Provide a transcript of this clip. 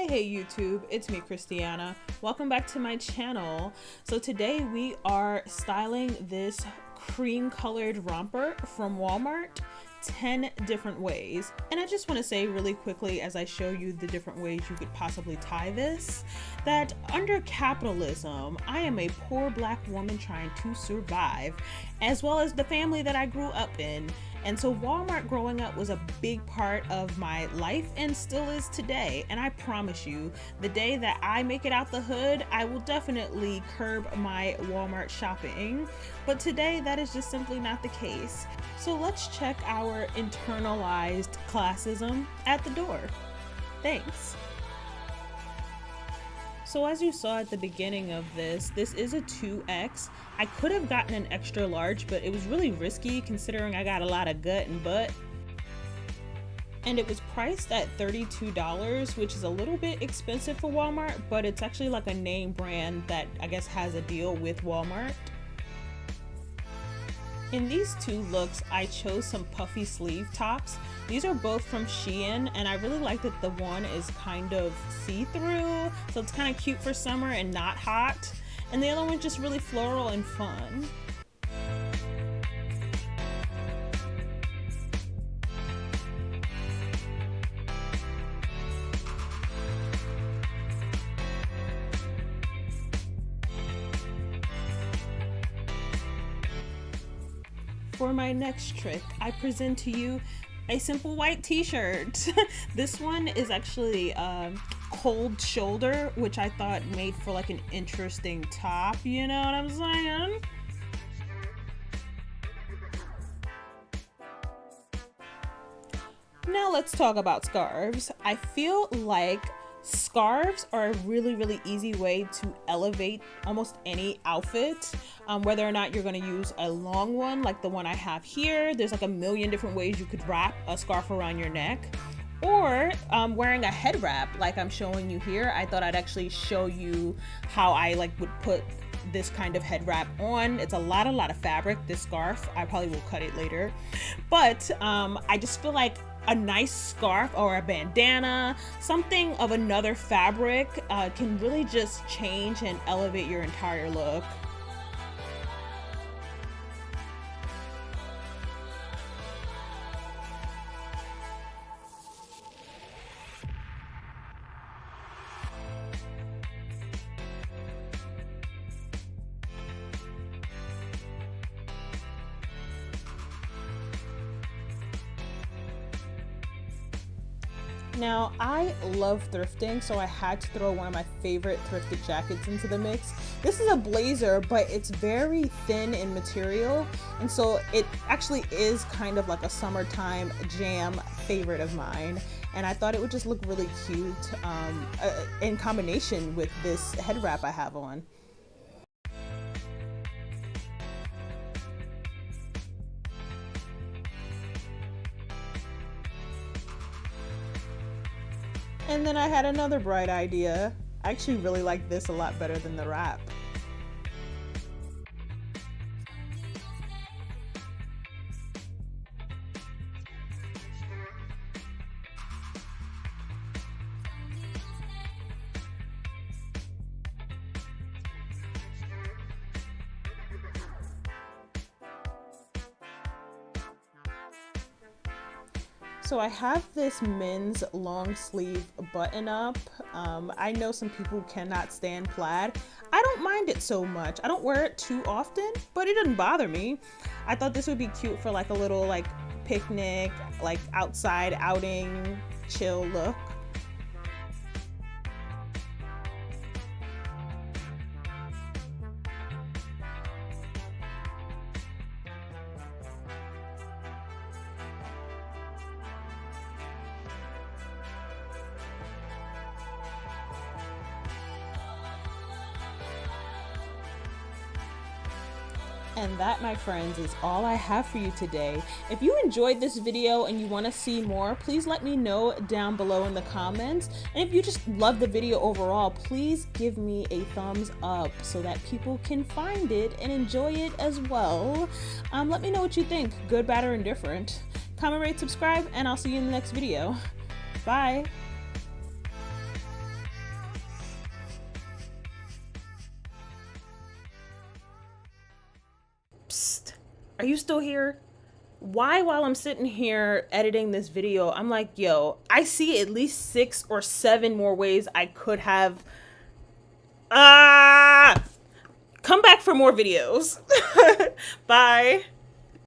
Hey YouTube, it's me Kristianna. Welcome back to my channel. So today we are styling this cream colored romper from Walmart 10 different ways. And I just want to say really quickly as I show you the different ways you could possibly tie this, that under capitalism, I am a poor black woman trying to survive, as well as the family that I grew up in. And so Walmart growing up was a big part of my life and still is today. And I promise you, the day that I make it out the hood, I will definitely curb my Walmart shopping. But today, that is just simply not the case. So let's check our internalized classism at the door. Thanks. So as you saw at the beginning of this is a 2X. I could have gotten an extra large, but it was really risky considering I got a lot of gut and butt. And it was priced at $32, which is a little bit expensive for Walmart, but it's actually like a name brand that I guess has a deal with Walmart. In these two looks, I chose some puffy sleeve tops. These are both from Shein, and I really like that the one is kind of see-through, so it's kind of cute for summer and not hot. And the other one's just really floral and fun. For my next trick, I present to you a simple white t-shirt. This one is actually cold shoulder, which I thought made for like an interesting top, you know what I'm saying? Now let's talk about scarves. I feel like scarves are a really easy way to elevate almost any outfit, whether or not you're going to use a long one like the one I have here. There's like a million different ways you could wrap a scarf around your neck, or wearing a head wrap like I'm showing you here. I thought I'd actually show you how I would put this kind of head wrap on. It's a lot of fabric, this scarf. I probably will cut it later, but I just feel like a nice scarf or a bandana, something of another fabric, can really just change and elevate your entire look. Now, I love thrifting, so I had to throw one of my favorite thrifted jackets into the mix. This is a blazer, but it's very thin in material, and so it actually is kind of like a summertime jam favorite of mine. And I thought it would just look really cute in combination with this head wrap I have on. And then I had another bright idea. I actually really like this a lot better than the wrap. So I have this men's long sleeve button up. I know some people cannot stand plaid. I don't mind it so much. I don't wear it too often, but it doesn't bother me. I thought this would be cute for like a little picnic, outside outing, chill look. And that, my friends, is all I have for you today. If you enjoyed this video and you want to see more, please let me know down below in the comments. And if you just love the video overall, please give me a thumbs up so that people can find it and enjoy it as well. Let me know what you think, good, bad, or indifferent. Comment, rate, subscribe, and I'll see you in the next video. Bye. Are you still here? Why, while I'm sitting here editing this video, I'm like, yo, I see at least 6 or 7 more ways I could have come back for more videos. Bye.